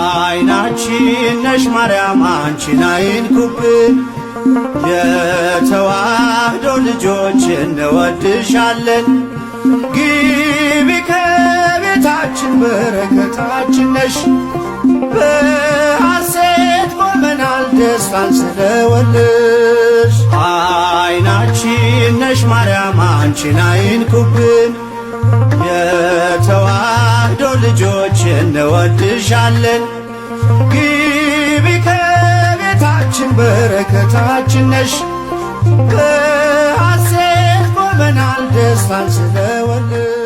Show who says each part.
Speaker 1: አይናችን ነሽ ማርያም አንቺን አይንኩብን፣ የተዋህዶ ልጆች እንወድሻለን። ግቢ ከቤታችን በረከታችን ነሽ፣ በሐሴት ቆመናል ደስታን ስለወለድሽ። አይናችን ነሽ ማርያም አንቺን አይንኩብን፣ የተዋህዶ ልጆች እንወድሻለን። ግቢ ከቤታችን በረከታችን ነሽ፣ በሐሴት ቆመናል ደስታን ስለወለድሽ።